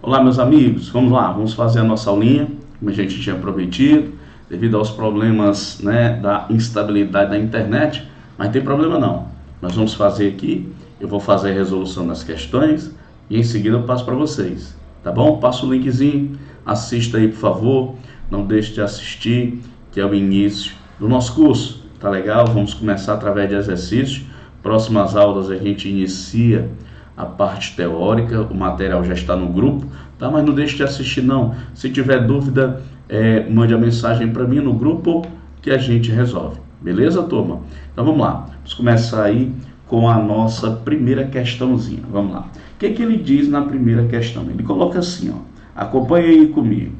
Olá, meus amigos, vamos lá, vamos fazer a nossa aulinha, como a gente tinha prometido, devido aos problemas, da instabilidade da internet, mas tem problema não. Nós vamos fazer aqui, eu vou fazer a resolução das questões e em seguida eu passo para vocês, tá bom? Passa o linkzinho, assista aí, por favor, não deixe de assistir, que é o início do nosso curso, tá legal? Vamos começar através de exercícios, próximas aulas a gente inicia a parte teórica, o material já está no grupo, tá? Mas não deixe de assistir não. Se tiver dúvida, mande a mensagem para mim no grupo que a gente resolve. Beleza, turma? Então vamos lá. Vamos começar aí com a nossa primeira questãozinha. Vamos lá. O que ele diz na primeira questão? Ele coloca assim, ó. Acompanhe aí comigo.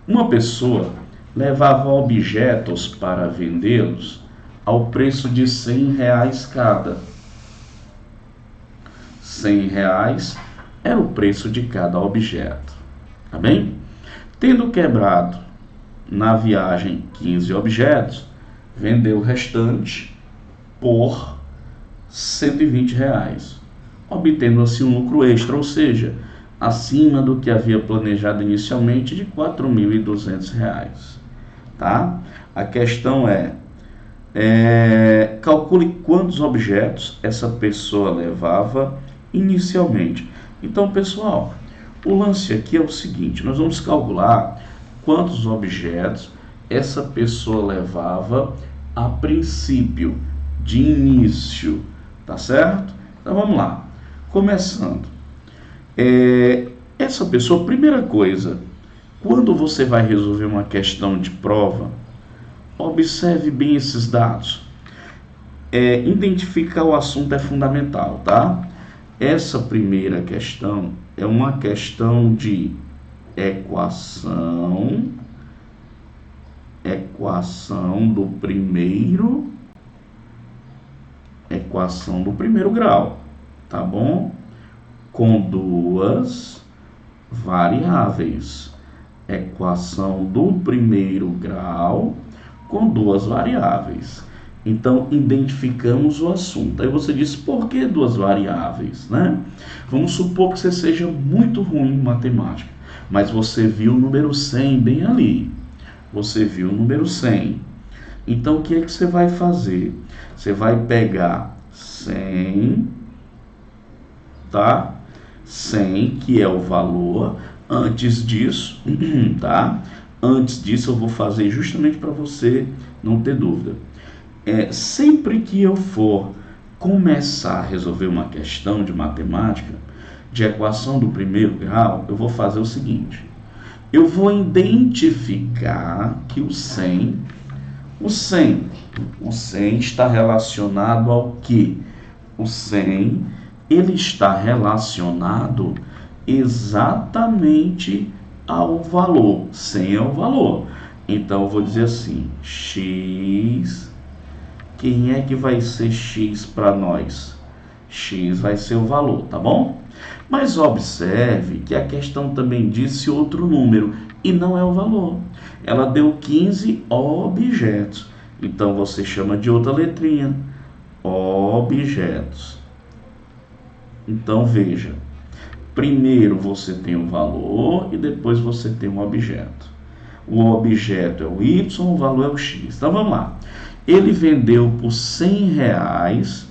Uma pessoa levava objetos para vendê-los ao preço de R$100 cada. R$100 era o preço de cada objeto, tá bem? Tendo quebrado na viagem 15 objetos, vendeu o restante por R$120, obtendo assim um lucro extra, ou seja, acima do que havia planejado inicialmente de R$4.200, tá? A questão calcule quantos objetos essa pessoa levava inicialmente. Então, pessoal, o lance aqui é o seguinte: nós vamos calcular quantos objetos essa pessoa levava a princípio, de início, tá certo? Então vamos lá, começando. Essa pessoa, primeira coisa, quando você vai resolver uma questão de prova, observe bem esses dados. Identificar o assunto é fundamental, tá? Essa primeira questão é uma questão de equação do primeiro grau, tá bom? Com duas variáveis. Equação do primeiro grau com duas variáveis. Então, identificamos o assunto. Aí você diz, por que duas variáveis, né? Vamos supor que você seja muito ruim em matemática, mas você viu o número 100 bem ali. Você viu o número 100. Então, o que é que você vai fazer? Você vai pegar 100, tá? 100, que é o valor. Antes disso, tá? Antes disso, eu vou fazer justamente para você não ter dúvida. Sempre que eu for começar a resolver uma questão de matemática, de equação do primeiro grau, eu vou fazer o seguinte: eu vou identificar que o 100 está relacionado ao quê? O 100, ele está relacionado exatamente ao valor. 100 é o valor. Então, eu vou dizer assim, x... Quem é que vai ser x para nós? X vai ser o valor, tá bom? Mas observe que a questão também disse outro número, e não é o valor. Ela deu 15 objetos. Então, você chama de outra letrinha. Objetos. Então, veja. Primeiro você tem o valor e depois você tem um objeto. O objeto é o y, o valor é o x. Então, vamos lá. Ele vendeu por R$100,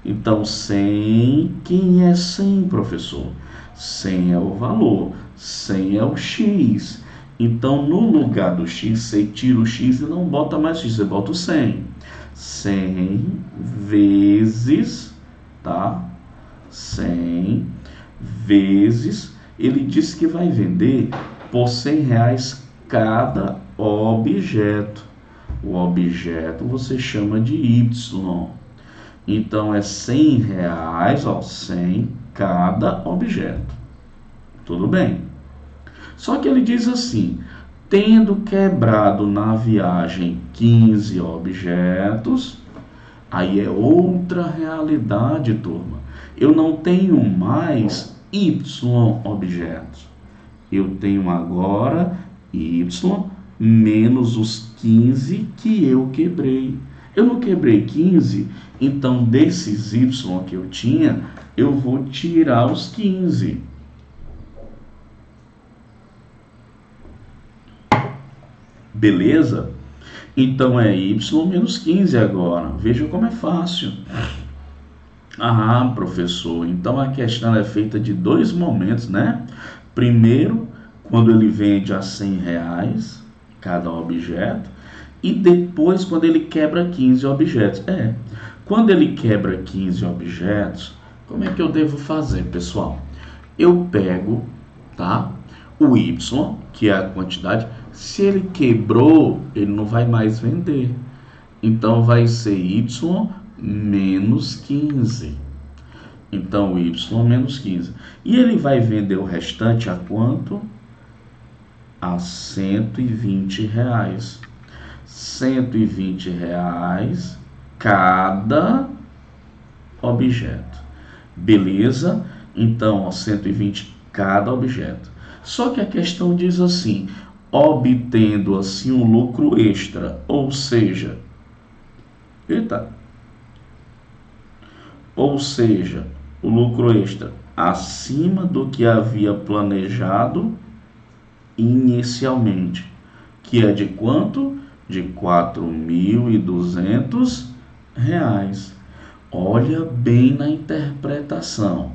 então 100, quem é 100, professor? 100 é o valor, 100 é o x. Então, no lugar do x, você tira o x e não bota mais x, você bota o 100. 100 vezes, tá? 100 vezes, ele disse que vai vender por R$100 cada objeto. O objeto você chama de y. Então, é R$100, ó, 100 cada objeto. Tudo bem. Só que ele diz assim, tendo quebrado na viagem 15 objetos, aí é outra realidade, turma. Eu não tenho mais y objetos. Eu tenho agora y menos os 15 que eu quebrei. Eu não quebrei 15, então desses y que eu tinha, eu vou tirar os 15. Beleza? Então é y menos 15 agora. Veja como é fácil. Ah, professor, então a questão é feita de dois momentos, né? Primeiro, quando ele vende a R$100 cada objeto, e depois quando ele quebra 15 objetos. Quando ele quebra 15 objetos, como é que eu devo fazer, pessoal? Eu pego, tá? O y, que é a quantidade. Se ele quebrou, ele não vai mais vender. Então vai ser y menos 15. Então y menos 15. E ele vai vender o restante a quanto? A R$120. R$120 cada objeto. Beleza? Então, 120 cada objeto. Só que a questão diz assim, obtendo assim um lucro extra, ou seja, o lucro extra acima do que havia planejado inicialmente, que é de quanto? De R$4.200. Olha bem na interpretação.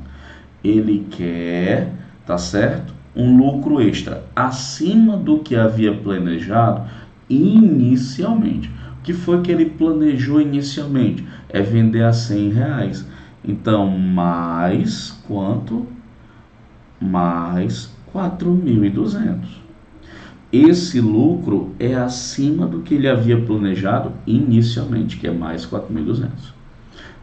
Ele quer, tá certo? Um lucro extra acima do que havia planejado inicialmente. O que foi que ele planejou inicialmente? É vender a R$100. Então, mais quanto? Mais 4.200. Esse lucro é acima do que ele havia planejado inicialmente, que é mais 4.200.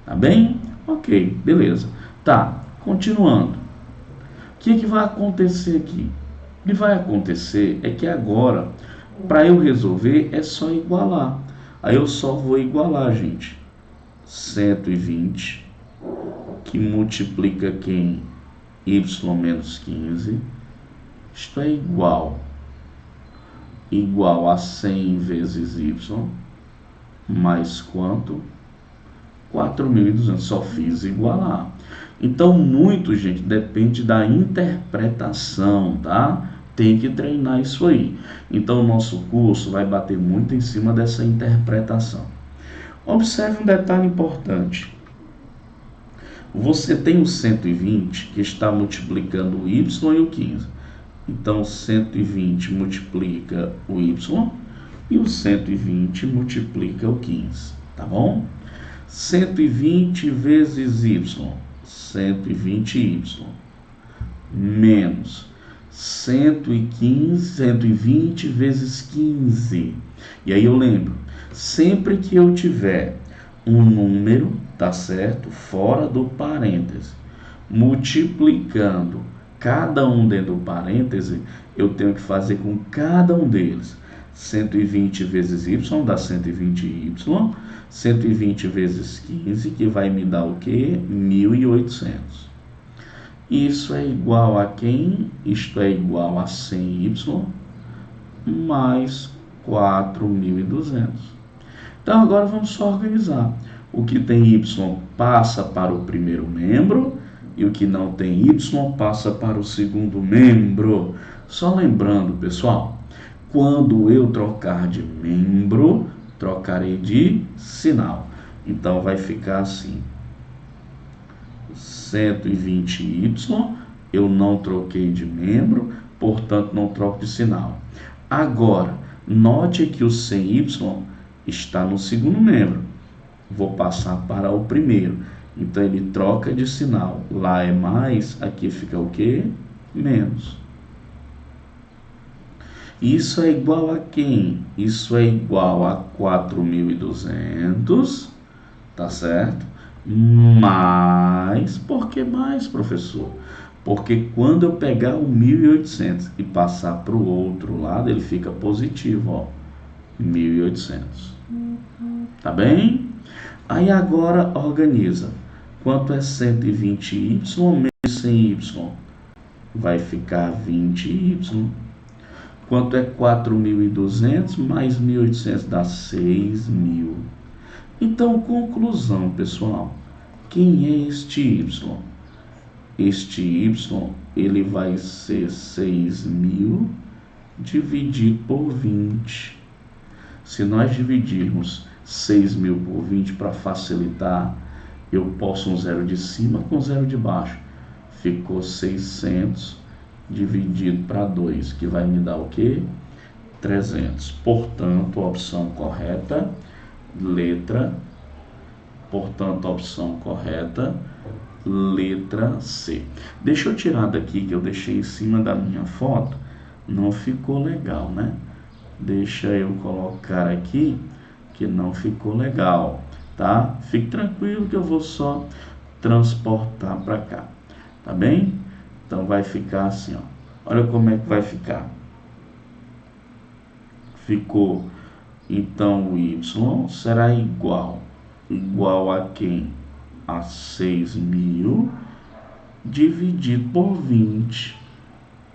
Tá bem? Ok, beleza. Tá, continuando. O que vai acontecer aqui? O que vai acontecer é que agora, para eu resolver, é só igualar. Aí eu só vou igualar, gente. 120, que multiplica quem? Y menos 15. Isto é igual a 100 vezes y, mais quanto? 4.200. Só fiz igualar. Então, muito, gente, depende da interpretação, tá? Tem que treinar isso aí. Então, o nosso curso vai bater muito em cima dessa interpretação. Observe um detalhe importante. Você tem o 120 que está multiplicando o y e o 15. Então, 120 multiplica o y e o 120 multiplica o 15, tá bom? 120 vezes y, 120y, menos 120 vezes 15. E aí eu lembro, sempre que eu tiver um número, tá certo, fora do parêntese, multiplicando cada um dentro do parêntese, eu tenho que fazer com cada um deles. 120 vezes y dá 120y, 120 vezes 15, que vai me dar o quê? 1.800. Isso é igual a quem? Isto é igual a 100y mais 4.200. Então agora vamos só organizar. O que tem y passa para o primeiro membro e o que não tem y passa para o segundo membro. Só lembrando, pessoal, quando eu trocar de membro, trocarei de sinal. Então vai ficar assim: 120y, eu não troquei de membro, portanto não troco de sinal. Agora, note que o 100y está no segundo membro. Vou passar para o primeiro. Então ele troca de sinal. Lá é mais, aqui fica o quê? Menos. Isso é igual a quem? Isso é igual a 4.200, tá certo? Mais, por que mais, professor? Porque quando eu pegar o 1.800 e passar para o outro lado, ele fica positivo, ó, 1.800. Tá bem? Aí agora organiza. Quanto é 120y menos 100y? Vai ficar 20y. Quanto é 4.200 mais 1.800? Dá 6.000. Então, conclusão, pessoal. Quem é este y? Este y, ele vai ser 6.000 dividido por 20. Se nós dividirmos 6.000 por 20 para facilitar, eu posso um zero de cima com zero de baixo. Ficou 600 dividido para 2, que vai me dar o quê? 300. Portanto, a opção correta, letra C. Deixa eu tirar daqui, que eu deixei em cima da minha foto, não ficou legal, né? Deixa eu colocar aqui, que não ficou legal, tá? Fique tranquilo que eu vou só transportar para cá, tá bem? Então vai ficar assim, ó. Olha como é que vai ficar. Ficou, então o y será igual a quem? A 6.000 dividido por 20,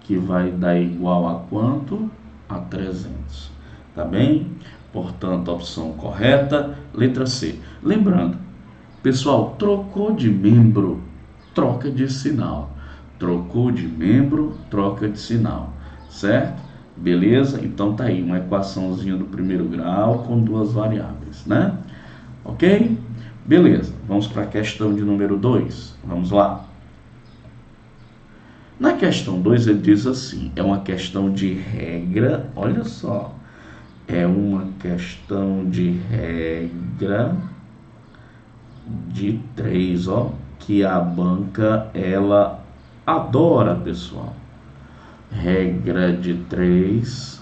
que vai dar igual a quanto? A 300, tá bem? Portanto, a opção correta, letra C. Lembrando, pessoal, trocou de membro, troca de sinal. Trocou de membro, troca de sinal, certo? Beleza? Então tá aí, uma equaçãozinha do primeiro grau com duas variáveis, né? Ok? Beleza, vamos para a questão de número 2. Vamos lá. Na questão 2 ele diz assim, é uma questão de regra, olha só, é uma questão de regra de 3, ó, que a banca, ela adora, pessoal. Regra de 3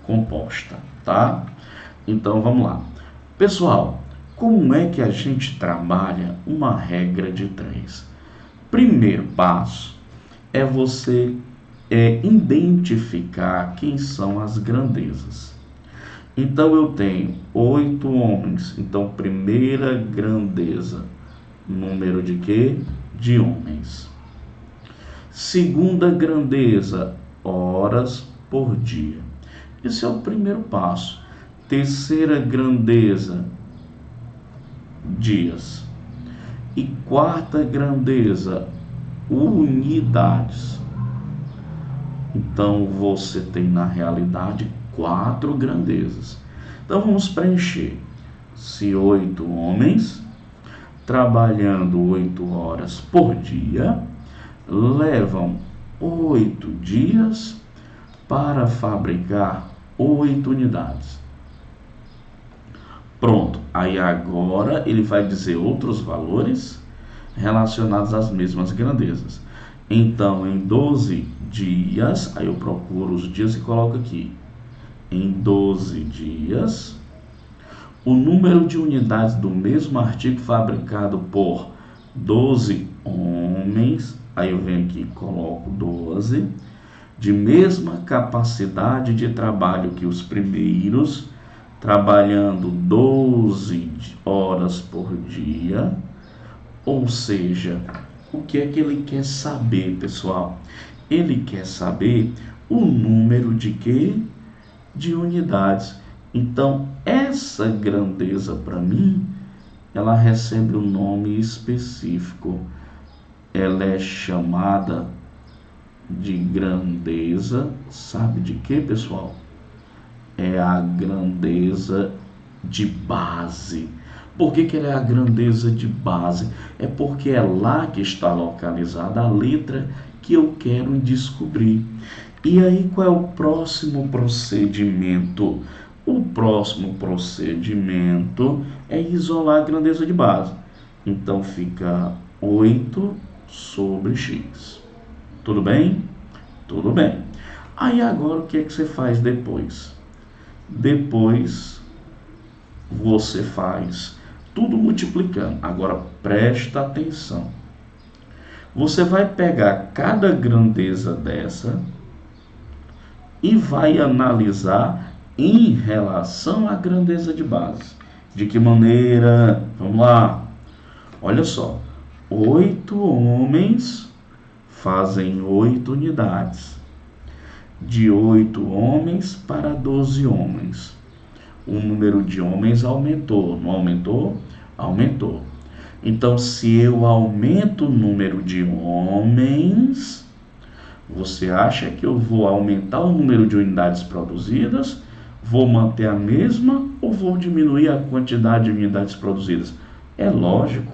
composta, tá? Então, vamos lá. Pessoal, como é que a gente trabalha uma regra de 3? Primeiro passo é você identificar quem são as grandezas. Então, eu tenho 8 homens. Então, primeira grandeza, número de quê? De homens. Segunda grandeza, horas por dia. Esse é o primeiro passo. Terceira grandeza, dias. E quarta grandeza, unidades. Então, você tem, na realidade, 4 grandezas. Então, vamos preencher. Se 8 homens, trabalhando 8 horas por dia, levam 8 dias para fabricar 8 unidades. Pronto, aí agora ele vai dizer outros valores relacionados às mesmas grandezas. Então, em 12 dias, aí eu procuro os dias e coloco aqui. Em 12 dias, o número de unidades do mesmo artigo fabricado por 12 homens, aí eu venho aqui e coloco 12, de mesma capacidade de trabalho que os primeiros, trabalhando 12 horas por dia. Ou seja, o que é que ele quer saber, pessoal? Ele quer saber o número de quê? De unidades. Então, essa grandeza para mim, ela recebe um nome específico. Ela é chamada de grandeza, sabe de quê, pessoal? É a grandeza de base. Por que ela é a grandeza de base? É porque é lá que está localizada a letra que eu quero descobrir. E aí, qual é o próximo procedimento? O próximo procedimento é isolar a grandeza de base. Então, fica 8 sobre x. Tudo bem? Tudo bem. Aí, agora, o que é que você faz depois? Depois, você faz tudo multiplicando. Agora, presta atenção. Você vai pegar cada grandeza dessa e vai analisar em relação à grandeza de base. De que maneira? Vamos lá. Olha só. 8 homens fazem 8 unidades. De 8 homens para 12 homens. O número de homens aumentou. Não aumentou? Aumentou. Então, se eu aumento o número de homens, você acha que eu vou aumentar o número de unidades produzidas Vou manter a mesma ou vou diminuir a quantidade de unidades produzidas? É lógico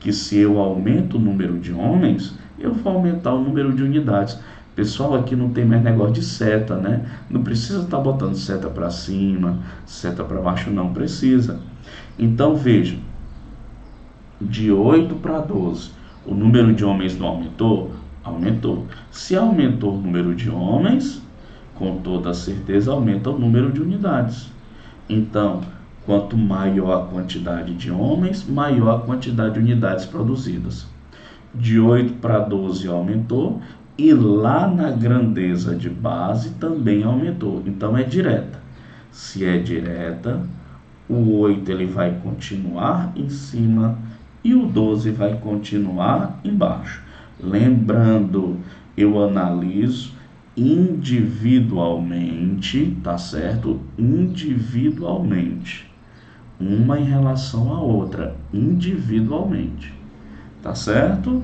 que se eu aumento o número de homens, eu vou aumentar o número de unidades. Pessoal, aqui não tem mais negócio de seta, né? Não precisa estar botando seta para cima, seta para baixo, não precisa. Então, veja, de 8 para 12, o número de homens não aumentou? Aumentou. Se aumentou o número de homens, com toda certeza aumenta o número de unidades. Então, quanto maior a quantidade de homens, maior a quantidade de unidades produzidas. De 8 para 12 aumentou, e lá na grandeza de base também aumentou. Então é direta. Se é direta, o 8 ele vai continuar em cima e o 12 vai continuar embaixo. Lembrando, eu analiso individualmente, tá certo? Individualmente. Uma em relação à outra, individualmente. Tá certo?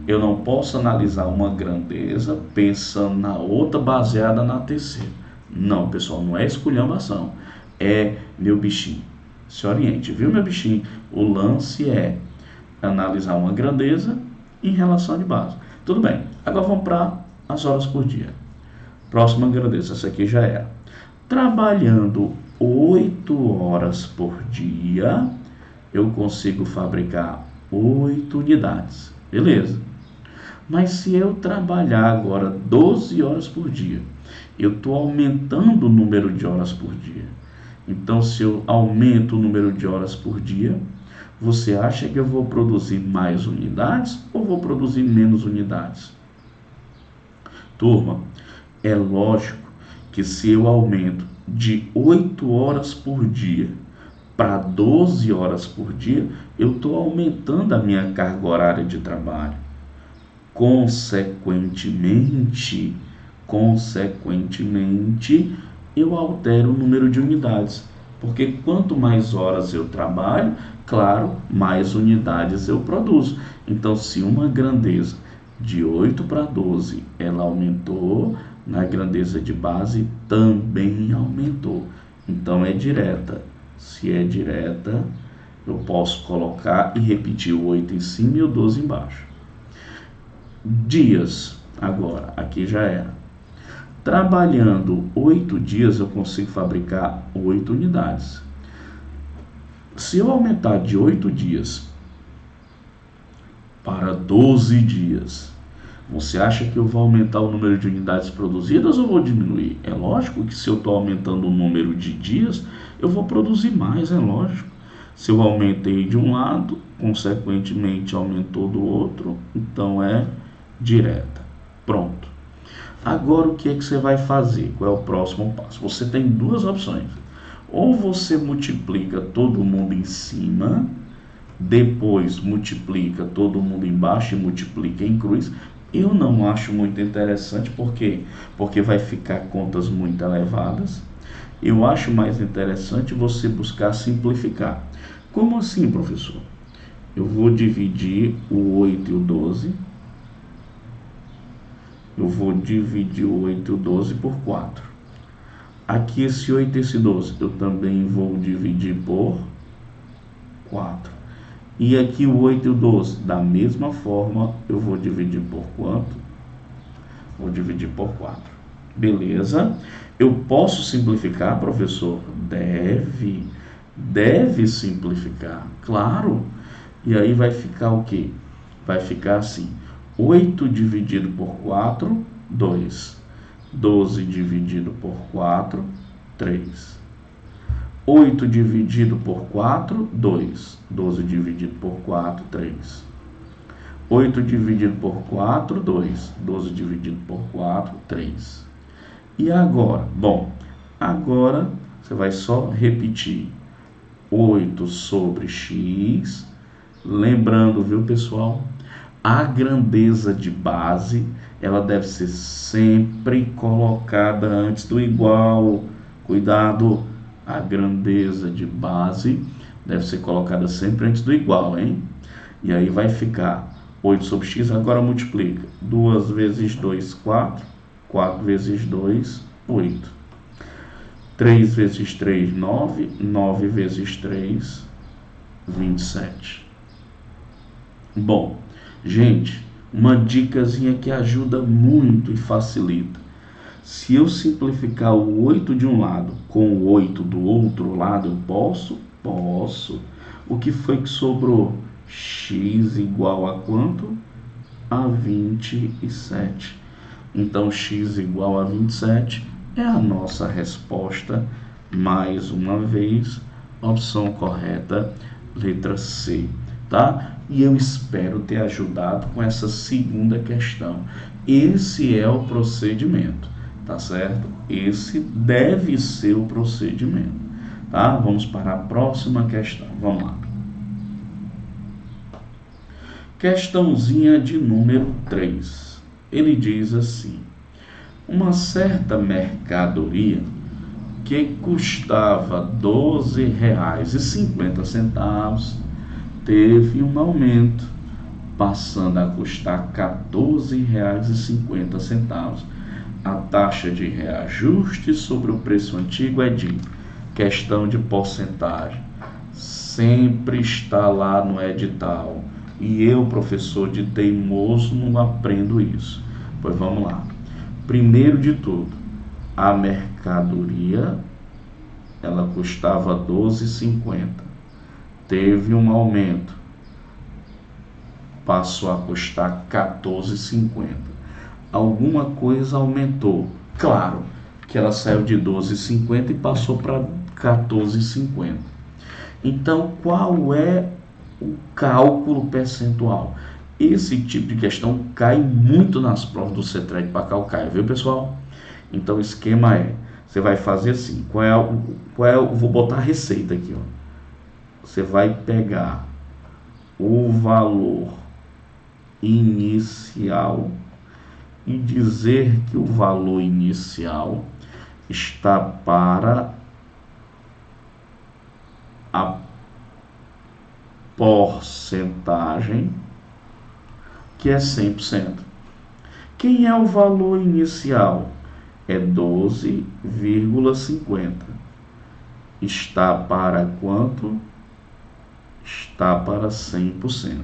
Eu não posso analisar uma grandeza pensando na outra baseada na terceira. Não, pessoal, não é esculhambação. É meu bichinho. Se oriente, viu, meu bichinho? O lance é analisar uma grandeza em relação de base. Tudo bem, agora vamos para as horas por dia. Próxima grandeza, essa aqui já era. Trabalhando 8 horas por dia, eu consigo fabricar 8 unidades. Beleza. Mas se eu trabalhar agora 12 horas por dia, eu estou aumentando o número de horas por dia. Então, se eu aumento o número de horas por dia, você acha que eu vou produzir mais unidades ou vou produzir menos unidades? Turma, é lógico que se eu aumento de 8 horas por dia para 12 horas por dia, eu estou aumentando a minha carga horária de trabalho. Consequentemente, eu altero o número de unidades. Porque quanto mais horas eu trabalho, claro, mais unidades eu produzo. Então, se uma grandeza de 8 para 12, ela aumentou, na grandeza de base também aumentou. Então, é direta. Se é direta, eu posso colocar e repetir o 8 em cima e o 12 embaixo. Dias, agora, aqui já era. Trabalhando 8 dias, eu consigo fabricar 8 unidades. Se eu aumentar de 8 dias para 12 dias, você acha que eu vou aumentar o número de unidades produzidas ou vou diminuir? É lógico que se eu estou aumentando o número de dias, eu vou produzir mais, é lógico. Se eu aumentei de um lado, consequentemente aumentou do outro, então é direta. Pronto. Agora o que é que você vai fazer? Qual é o próximo passo? Você tem duas opções. Ou você multiplica todo mundo em cima, depois multiplica todo mundo embaixo e multiplica em cruz. Eu não acho muito interessante, por quê? Porque vai ficar contas muito elevadas. Eu acho mais interessante você buscar simplificar. Como assim, professor? Eu vou dividir o 8 e o 12. Eu vou dividir o 8 e o 12 por 4. Aqui esse 8 e esse 12 eu também vou dividir por 4. E aqui o 8 e o 12, da mesma forma, eu vou dividir por quanto? Vou dividir por 4. Beleza? Eu posso simplificar, professor? Deve simplificar, claro. E aí vai ficar o quê? Vai ficar assim, 8 dividido por 4, 2. 12 dividido por 4, 3. 8 dividido por 4, 2. 12 dividido por 4, 3. 8 dividido por 4, 2. 12 dividido por 4, 3. E agora? Bom, agora você vai só repetir 8 sobre x. Lembrando, viu, pessoal? A grandeza de base, ela deve ser sempre colocada antes do igual. Cuidado, a grandeza de base deve ser colocada sempre antes do igual, hein? E aí vai ficar 8 sobre x, agora multiplica. 2 vezes 2, 4. 4 vezes 2, 8. 3 vezes 3, 9. 9 vezes 3, 27. Bom, gente, uma dicasinha que ajuda muito e facilita. Se eu simplificar o 8 de um lado com o 8 do outro lado, eu posso? Posso. O que foi que sobrou? X igual a quanto? A 27. Então, x igual a 27 é a nossa resposta. Mais uma vez, opção correta, letra C, tá? E eu espero ter ajudado com essa segunda questão. Esse é o procedimento, tá certo? Esse deve ser o procedimento, tá? Vamos para a próxima questão. Vamos lá. Questãozinha de número 3. Ele diz assim: uma certa mercadoria que custava R$ 12,50 teve um aumento, passando a custar R$ 14,50. A taxa de reajuste sobre o preço antigo é de questão de porcentagem. Sempre está lá no edital. E eu, professor de teimoso, não aprendo isso. Pois vamos lá. Primeiro de tudo, a mercadoria, ela custava R$ 12,50. Teve um aumento. Passou a custar R$ 14,50. Alguma coisa aumentou. Claro que ela saiu de R$ 12,50 e passou para R$ 14,50. Então, qual é o cálculo percentual? Esse tipo de questão cai muito nas provas do CETRED para Calcaia, viu, pessoal? Então, o esquema é, você vai fazer assim, vou botar a receita aqui, ó. Você vai pegar o valor inicial e dizer que o valor inicial está para a porcentagem, que é 100%. Quem é o valor inicial? É 12,50. Está para quanto? Está para 100%.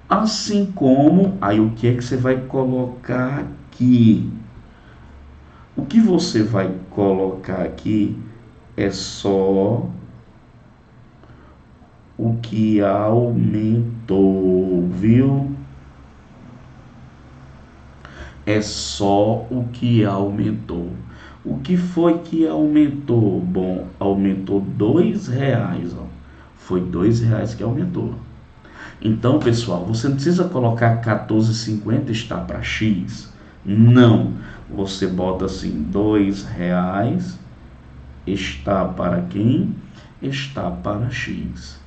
Assim como, aí o que é que você vai colocar aqui? O que você vai colocar aqui é só o que aumentou, viu? É só o que aumentou. O que foi que aumentou? Bom, aumentou R$2, ó. Foi R$2 que aumentou. Então, pessoal, você não precisa colocar 14,50 está para X. Não. Você bota assim, R$2 está para quem? Está para X.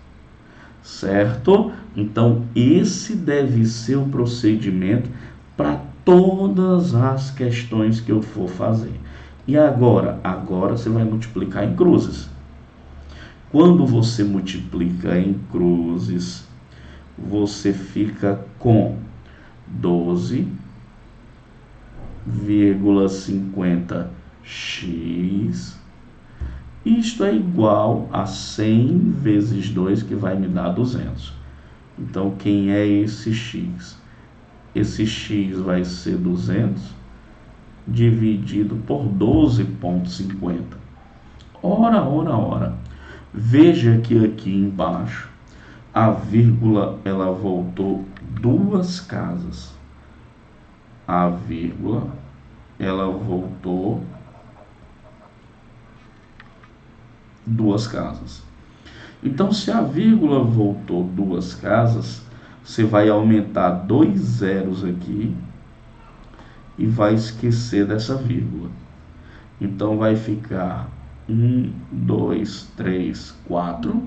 Certo? Então, esse deve ser o procedimento para todas as questões que eu for fazer. E agora? Agora você vai multiplicar em cruzes. Quando você multiplica em cruzes, você fica com 12,50x. Isto é igual a 100 vezes 2, que vai me dar 200. Então, quem é esse x? Esse x vai ser 200 dividido por 12,50. Ora. Veja que aqui embaixo a vírgula ela voltou 2 casas. A vírgula ela voltou 2 casas. Então, se a vírgula voltou 2 casas, você vai aumentar 2 zeros aqui e vai esquecer dessa vírgula. Então, vai ficar 1, 2, 3, 4,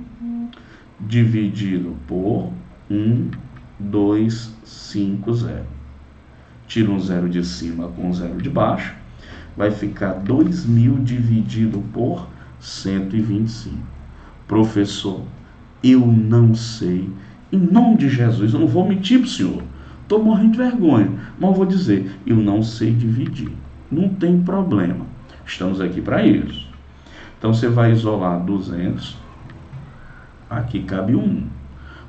dividido por 1, 2, 5, 0. Tira um zero de cima com um zero de baixo, vai ficar 2.000 dividido por 125. Professor, eu não sei. Em nome de Jesus, eu não vou mentir para o senhor. Estou morrendo de vergonha, mas eu vou dizer, eu não sei dividir. Não tem problema. Estamos aqui para isso. Então, você vai isolar 200. Aqui cabe 1.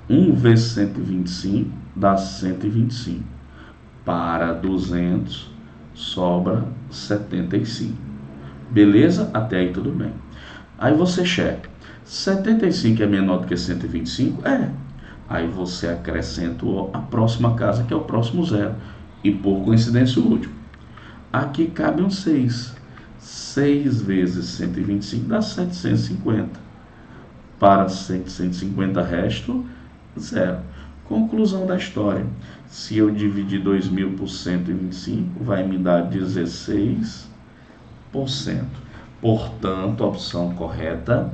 1 vezes 125 dá 125. Para 200, sobra 75. Beleza? Até aí tudo bem. Aí você checa. 75 é menor do que 125? É. Aí você acrescenta a próxima casa, que é o próximo zero. E por coincidência o último. Aqui cabe um 6. 6 vezes 125 dá 750. Para 750 resto, zero. Conclusão da história. Se eu dividir 2.000 por 125, vai me dar 16%. Portanto, a opção correta,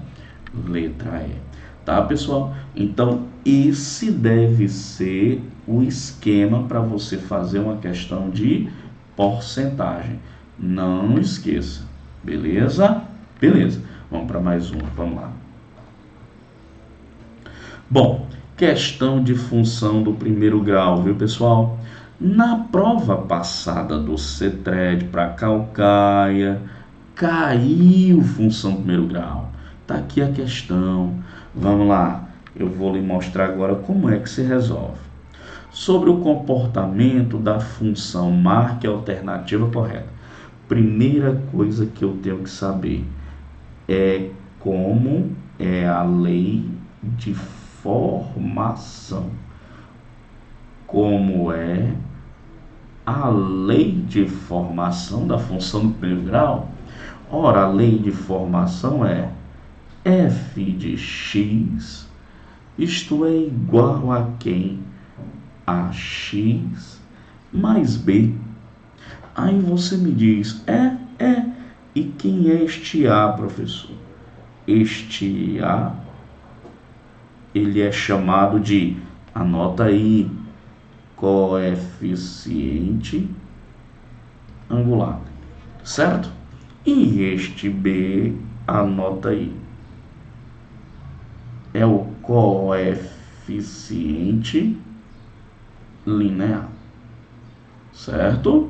letra E. Tá, pessoal? Então, esse deve ser o esquema para você fazer uma questão de porcentagem. Não esqueça. Beleza? Beleza. Vamos para mais uma. Vamos lá. Bom, questão de função do primeiro grau, viu, pessoal? Na prova passada do CETRED para Caucaia, caiu função do primeiro grau. Tá aqui a questão. Vamos lá. Eu vou lhe mostrar agora como é que se resolve. Sobre o comportamento da função, marque a alternativa correta. Primeira coisa que eu tenho que saber é como é a lei de formação. Como é a lei de formação da função do primeiro grau? Ora, a lei de formação é f de x, isto é igual a quem? A x mais b. Aí você me diz, e quem é este a, professor? Este a, ele é chamado de, anota aí, coeficiente angular, certo? E este b, anota aí, é o coeficiente linear, certo?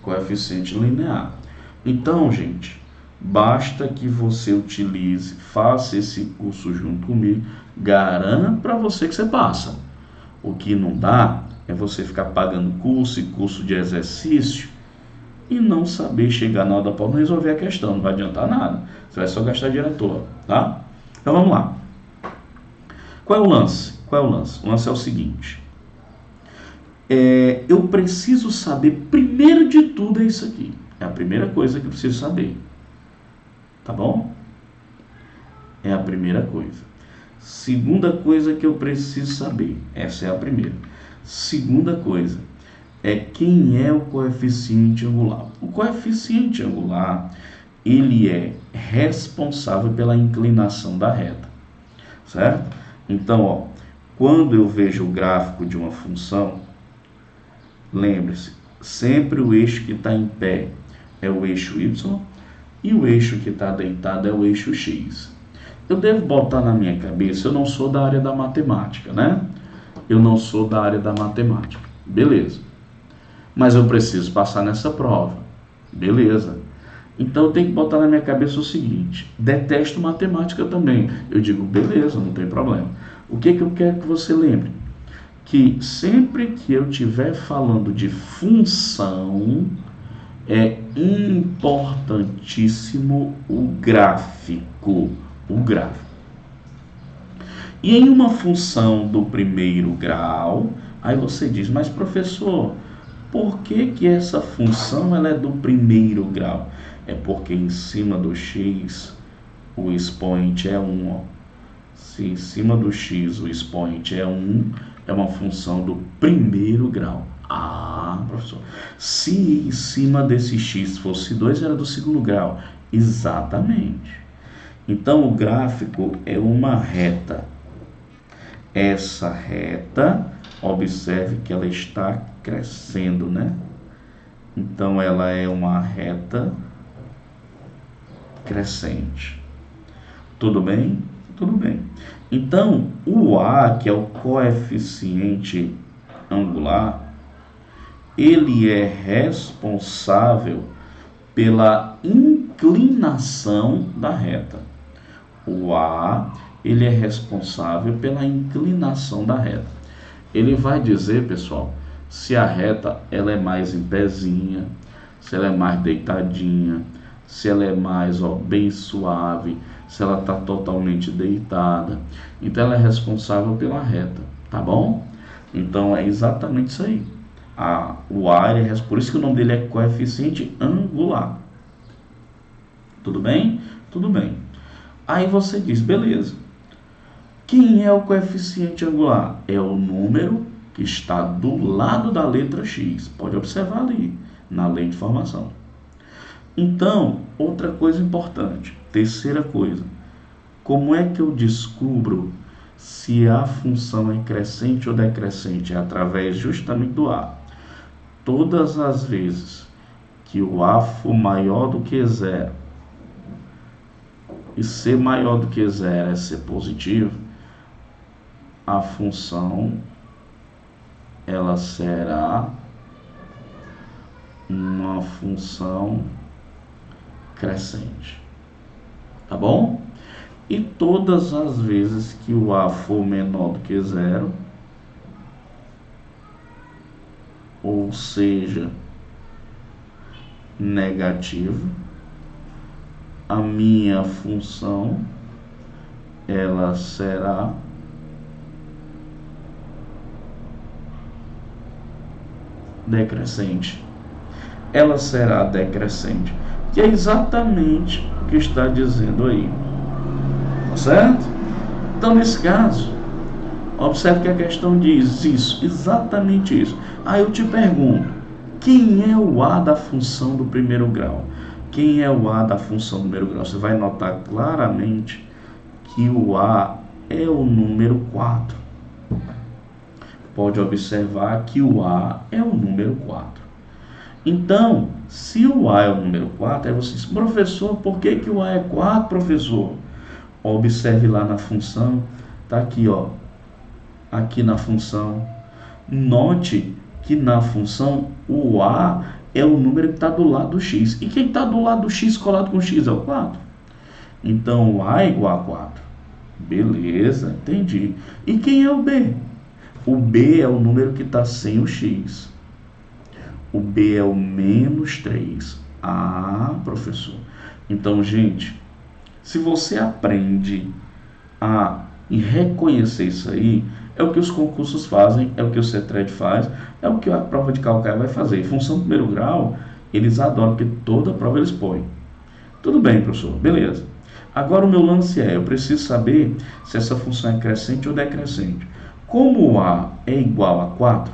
Coeficiente linear. Então, gente, basta que você utilize, faça esse curso junto comigo, garanto para você que você passa. O que não dá é você ficar pagando curso e curso de exercício e não saber chegar na hora da prova e resolver a questão. Não vai adiantar nada. Você vai só gastar dinheiro à toa, tá? Então vamos lá. Qual é o lance? O lance é o seguinte. Eu preciso saber, primeiro de tudo, é isso aqui. É a primeira coisa que eu preciso saber. Tá bom? É a primeira coisa. Segunda coisa que eu preciso saber. Essa é a primeira. Segunda coisa é quem é o coeficiente angular. O coeficiente angular, ele é responsável pela inclinação da reta. Certo? Então, quando eu vejo o gráfico de uma função, lembre-se, sempre o eixo que está em pé é o eixo Y e o eixo que está deitado é o eixo X. Eu devo botar na minha cabeça, eu não sou da área da matemática, né? Eu não sou da área da matemática. Beleza. Mas eu preciso passar nessa prova. Beleza. Então eu tenho que botar na minha cabeça o seguinte, detesto matemática também. Eu digo, beleza, não tem problema. O que eu quero que você lembre? Que sempre que eu estiver falando de função, é importantíssimo o gráfico. E em uma função do primeiro grau, aí você diz, mas professor, por que essa função ela é do primeiro grau? É porque em cima do x o expoente é 1. Ó. Se em cima do x o expoente é 1, é uma função do primeiro grau. Ah, professor, se em cima desse x fosse 2, era do segundo grau. Exatamente. Então, o gráfico é uma reta. Essa reta, observe que ela está crescendo, né? Então, ela é uma reta crescente. Tudo bem? Tudo bem. Então, o A, que é o coeficiente angular, ele é responsável pela inclinação inclinação da reta. O A, ele é responsável pela inclinação da reta. Ele vai dizer, pessoal, se a reta ela é mais em pezinha, se ela é mais deitadinha, se ela é mais bem suave, se ela está totalmente deitada. Então ela é responsável pela reta, tá bom? Então é exatamente isso aí. O A, por isso que o nome dele é coeficiente angular. Tudo bem? Tudo bem. Aí você diz, beleza. Quem é o coeficiente angular? É o número que está do lado da letra X. Pode observar ali, na lei de formação. Então, outra coisa importante, terceira coisa. Como é que eu descubro se a função é crescente ou decrescente? É através justamente do A. Todas as vezes que o A for maior do que zero, e ser maior do que zero é ser positivo, a função ela será uma função crescente, tá bom? E todas as vezes que o A for menor do que zero, ou seja, negativo, a minha função ela será decrescente. Ela será decrescente, que é exatamente o que está dizendo aí, tá certo? Então, nesse caso, observe que a questão diz isso, exatamente isso. Aí eu te pergunto, quem é o A da função do primeiro grau? Quem é o A da função do primeiro grau? Você vai notar claramente que o A é o número 4. Pode observar que o A é o número 4. Então, se o A é o número 4, aí você diz, professor, por que o A é 4, professor? Observe lá na função, tá aqui, ó, aqui na função. Note que na função o A é o número que está do lado do x. E quem está do lado do x colado com x é o 4. Então o A é igual a 4. Beleza, entendi. E quem é o B? O B é o número que está sem o x. O B é o menos 3. Ah, professor. Então, gente, se você aprende a reconhecer isso aí, é o que os concursos fazem, é o que o CETRED faz, é o que a prova de Calcaia vai fazer. Em função do primeiro grau, eles adoram, porque toda prova eles põem. Tudo bem, professor, beleza. Agora o meu lance é, eu preciso saber se essa função é crescente ou decrescente. Como o A é igual a 4,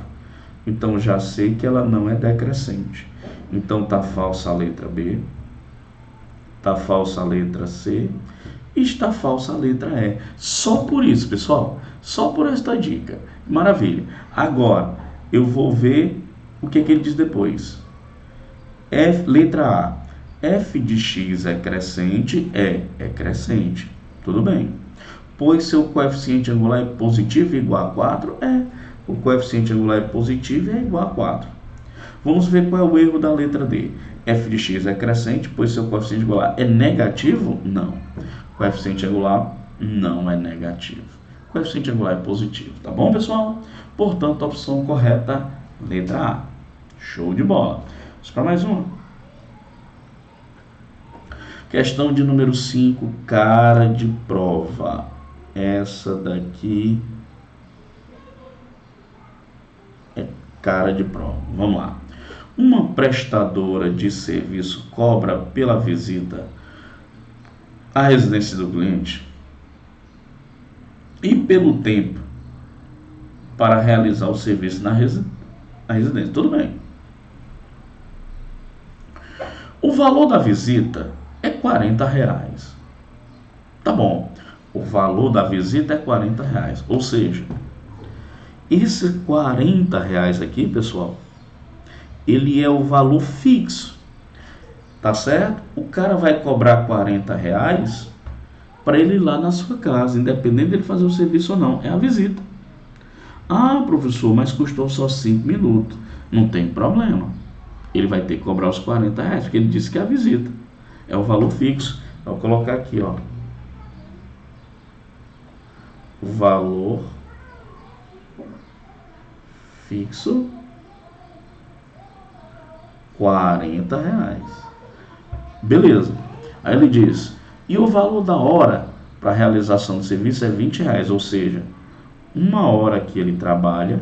então já sei que ela não é decrescente. Então está falsa a letra B, está falsa a letra C, e está falsa a letra E. Só por isso, pessoal, só por esta dica. Maravilha. Agora, eu vou ver o que ele diz depois. Letra A. F de x é crescente? É crescente. Tudo bem. Pois seu coeficiente angular é positivo e igual a 4? O coeficiente angular é positivo e é igual a 4. Vamos ver qual é o erro da letra D. F de x é crescente, pois seu coeficiente angular é negativo? Não. Coeficiente angular não é negativo. Coeficiente angular é positivo. Tá bom, pessoal? Portanto, a opção correta, letra A. Show de bola. Vamos para mais uma. Questão de número 5, cara de prova. Essa daqui é cara de prova. Vamos lá. Uma prestadora de serviço cobra pela visita à residência do cliente e pelo tempo para realizar o serviço na residência. Tudo bem. O valor da visita é R$40. Tá bom. O valor da visita é R$40. Ou seja, esse R$40 aqui, pessoal, ele é o valor fixo. Tá certo? O cara vai cobrar R$40 para ele ir lá na sua casa, independente dele fazer o serviço ou não. É a visita. Ah, professor, mas custou só 5 minutos. Não tem problema. Ele vai ter que cobrar os R$40, porque ele disse que é a visita. é o valor fixo. Vou colocar aqui, ó, o valor fixo, R$ 40. Beleza. Aí ele diz, e o valor da hora para realização do serviço é R$ 20, ou seja, uma hora que ele trabalha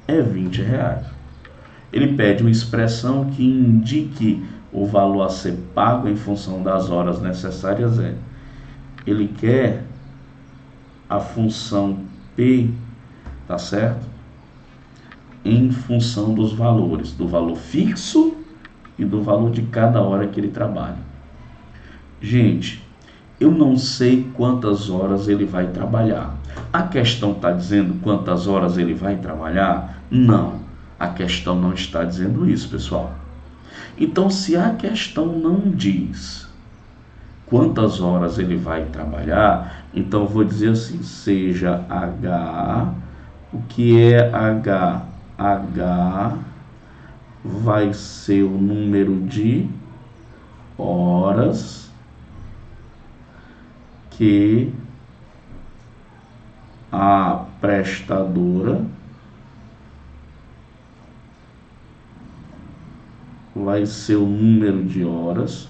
é R$ 20. Ele pede uma expressão que indique o valor a ser pago em função das horas necessárias. Ele quer a função P, tá certo? Em função dos valores, do valor fixo e do valor de cada hora que ele trabalha. Gente, eu não sei quantas horas ele vai trabalhar. A questão está dizendo quantas horas ele vai trabalhar? Não, a questão não está dizendo isso, pessoal. Então, se a questão não diz quantas horas ele vai trabalhar, então eu vou dizer assim, seja H, o que é H? H vai ser o número de horas que a prestadora vai ser o número de horas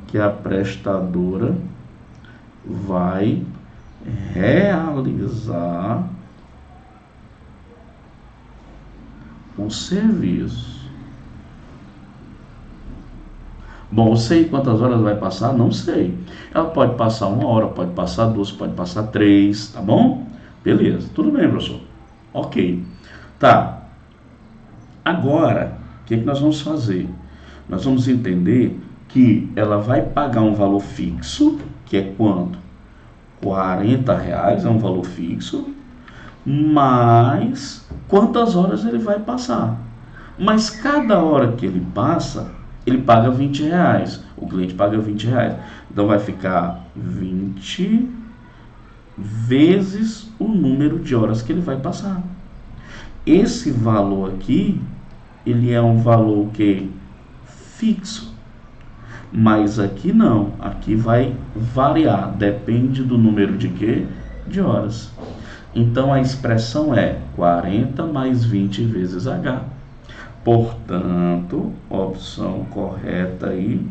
que a prestadora vai realizar o serviço. Bom, eu sei quantas horas vai passar? Não sei. Ela pode passar 1 hora, pode passar 2, pode passar 3, tá bom? Beleza, tudo bem, professor. Ok. Tá. Agora, o que nós vamos fazer? Nós vamos entender que ela vai pagar um valor fixo, que é quanto? R$ 40 é um valor fixo, mas quantas horas ele vai passar? Mas cada hora que ele passa, ele paga R$ 20. O cliente paga R$ 20. Então vai ficar 20 vezes o número de horas que ele vai passar. Esse valor aqui, ele é um valor que fixo. Mas aqui não, aqui vai variar, depende do número de quê? De horas. Então a expressão é 40 mais 20 vezes H. Portanto, opção correta aí,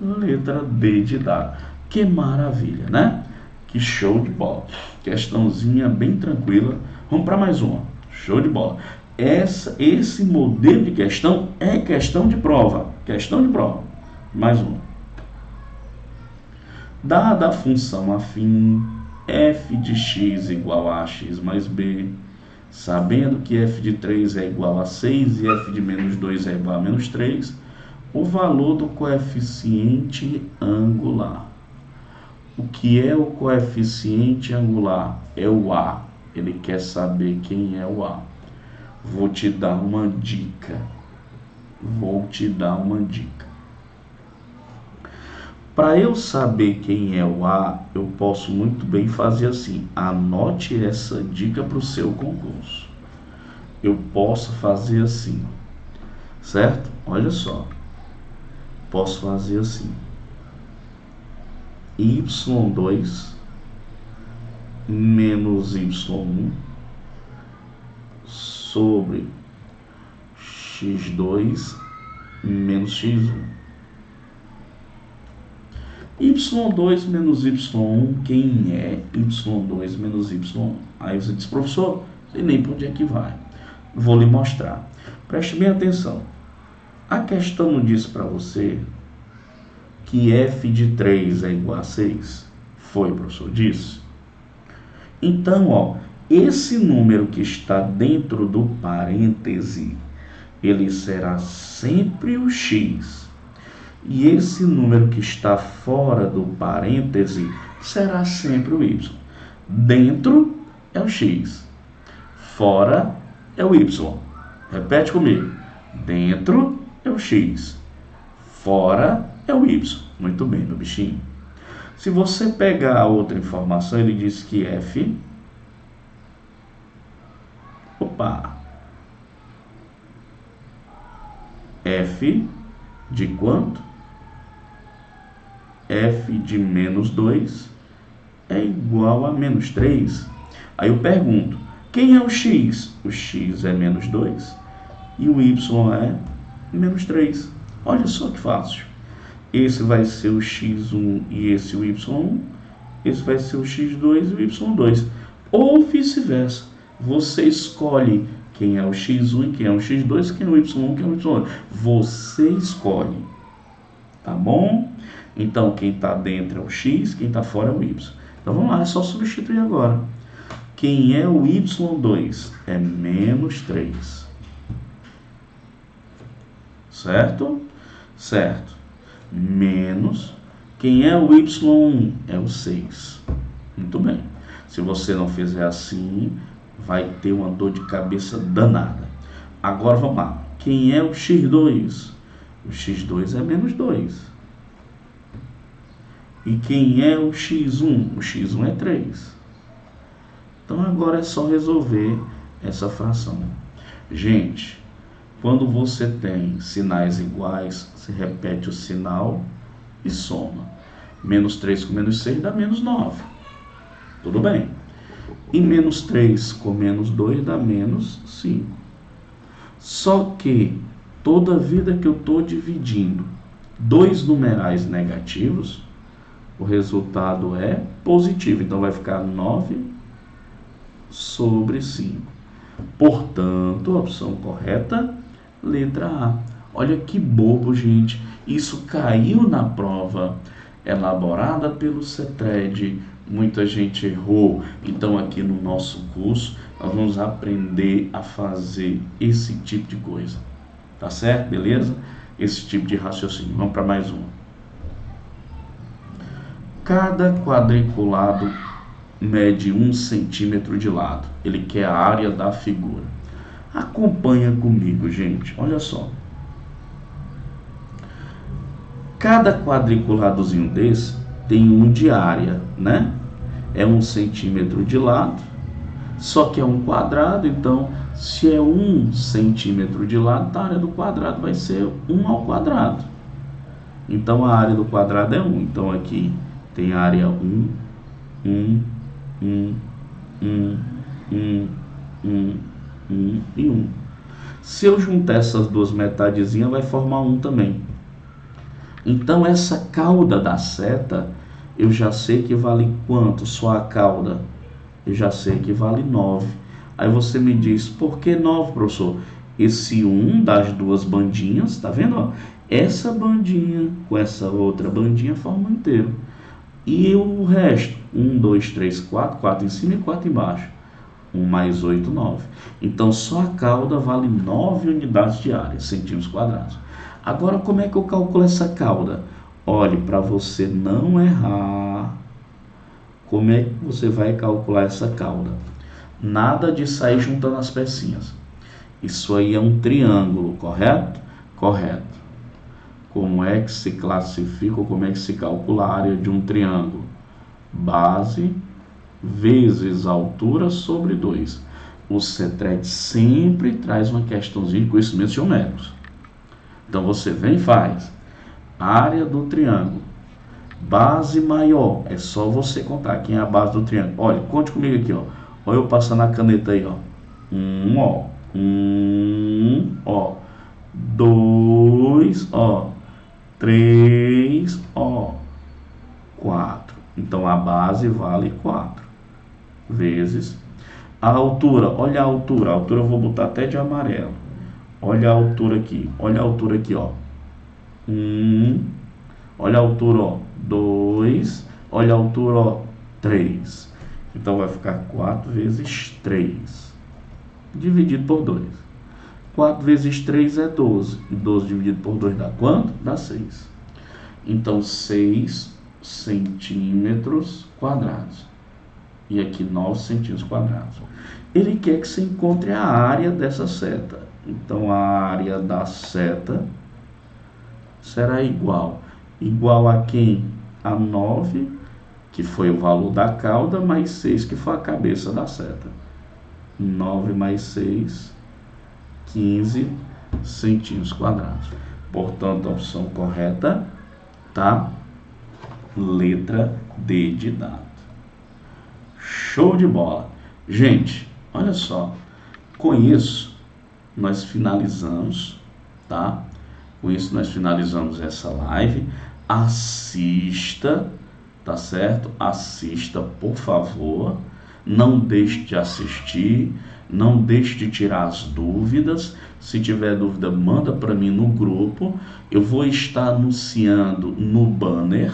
letra D de dado. Que maravilha, né? Que show de bola. Questãozinha bem tranquila. Vamos para mais uma. Show de bola. Esse modelo de questão é questão de prova. Questão de prova. Mais uma. Dada a função afim f de x igual a x mais b, sabendo que f de 3 é igual a 6 e f de menos 2 é igual a menos 3, o valor do coeficiente angular. O que é o coeficiente angular? É o A. Ele quer saber quem é o A. Vou te dar uma dica. Para eu saber quem é o A, eu posso muito bem fazer assim. Anote essa dica para o seu concurso. Eu posso fazer assim, certo? Olha só. Posso fazer assim. Y2 menos Y1 sobre X2 menos X1. Y2 menos Y1, quem é Y2 menos Y1? Aí você diz, professor, não sei nem para onde é que vai. Vou lhe mostrar. Preste bem atenção. A questão não diz para você que f de 3 é igual a 6? Foi, professor, disse. Então, ó, esse número que está dentro do parêntese, ele será sempre o x. E esse número que está fora do parêntese será sempre o y. Dentro é o x, fora é o y. Repete comigo. Dentro é o x, fora é o y. Muito bem, meu bichinho. Se você pegar a outra informação, ele diz que f... Opa! F de quanto? F de menos 2 é igual a menos 3. Aí eu pergunto, quem é o x? O x é menos 2 e o y é menos 3. Olha só que fácil. Esse vai ser o x1 e esse o y1. Esse vai ser o x2 e o y2. Ou vice-versa. Você escolhe quem é o x1 e quem é o x2, quem é o y1 e quem é o y2. Você escolhe. Tá bom? Então, quem está dentro é o x, quem está fora é o y. Então, vamos lá, é só substituir agora. Quem é o y2? É menos 3. Certo? Certo. Menos. Quem é o y1? É o 6. Muito bem. Se você não fizer assim, vai ter uma dor de cabeça danada. Agora, vamos lá. Quem é o x2? O x2 é menos 2. E quem é o x1? O x1 é 3. Então, agora é só resolver essa fração. Gente, quando você tem sinais iguais, você repete o sinal e soma. Menos 3 com menos 6 dá menos 9. Tudo bem. E menos 3 com menos 2 dá menos 5. Só que, toda vida que eu estou dividindo dois numerais negativos, o resultado é positivo. Então, vai ficar 9 sobre 5. Portanto, a opção correta, letra A. Olha que bobo, gente. Isso caiu na prova elaborada pelo CETRED. Muita gente errou. Então, aqui no nosso curso, nós vamos aprender a fazer esse tipo de coisa. Tá certo? Beleza? Esse tipo de raciocínio. Vamos para mais um. Cada quadriculado mede 1 centímetro de lado. Ele quer a área da figura. Acompanha comigo, gente. Olha só. Cada quadriculadozinho desse tem 1 de área, né? É 1 centímetro de lado. Só que é um quadrado, então, se é 1 centímetro de lado, a área do quadrado vai ser 1 ao quadrado. Então, a área do quadrado é 1. Então, aqui tem área 1, 1, 1, 1, 1, 1, 1 e 1. Se eu juntar essas duas metadezinhas, vai formar 1 também. Então, essa cauda da seta, eu já sei que vale quanto? Só a cauda. Eu já sei que vale 9. Aí você me diz, por que 9, professor? Esse 1 das duas bandinhas, tá vendo? Ó? Essa bandinha com essa outra bandinha formam um inteiro. E o resto? 1, 2, 3, 4. 4 em cima e 4 embaixo. 1 mais 8, 9. Então, só a cauda vale 9 unidades de área, centímetros quadrados. Agora, como é que eu calculo essa cauda? Olhe, para você não errar, como é que você vai calcular essa cauda? Nada de sair juntando as pecinhas. Isso aí é um triângulo, correto? Correto. Como é que se classifica ou como é que se calcula a área de um triângulo? Base vezes altura sobre 2. O CETRED sempre traz uma questãozinha de conhecimentos geométricos. Então, você vem e faz. Área do triângulo. Base maior. É só você contar quem é a base do triângulo. Olha, conte comigo aqui, ó. Olha eu passando a caneta aí, ó. 1, ó. 1, ó. 2, ó. 3, ó. 4. Então, a base vale 4. Vezes a altura. Olha a altura. A altura eu vou botar até de amarelo. Olha a altura aqui. Olha a altura aqui, ó. 1. Olha a altura, ó. 2. Olha a altura, ó. 3. Então, vai ficar 4 vezes 3. Dividido por 2. 4 vezes 3 é 12. E 12 dividido por 2 dá quanto? Dá 6. Então, 6 centímetros quadrados. E aqui 9 centímetros quadrados. Ele quer que você encontre a área dessa seta. Então, a área da seta será igual. Igual a quem? A 9, que foi o valor da cauda, mais 6, que foi a cabeça da seta. 9 mais 6, 15 centímetros quadrados. Portanto, a opção correta tá? Letra D de dado. Show de bola. Gente, olha só. Com isso, nós finalizamos, tá? Com isso, nós finalizamos essa live. Assista, tá certo? Assista, por favor. Não deixe de assistir. Não deixe de tirar as dúvidas. Se tiver dúvida, manda para mim no grupo. Eu vou estar anunciando no banner,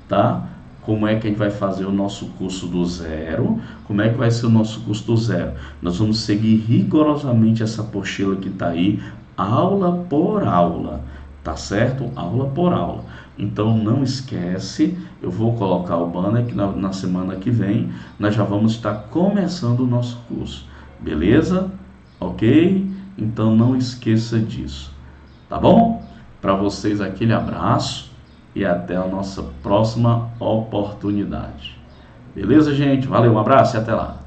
tá? Como é que a gente vai fazer o nosso curso do zero. Como é que vai ser o nosso curso do zero? Nós vamos seguir rigorosamente essa apostila que está aí, aula por aula, tá certo? Aula por aula. Então não esquece, eu vou colocar o banner que na semana que vem nós já vamos estar começando o nosso curso, beleza? Ok? Então não esqueça disso, tá bom? Para vocês aquele abraço e até a nossa próxima oportunidade. Beleza, gente? Valeu, um abraço e até lá.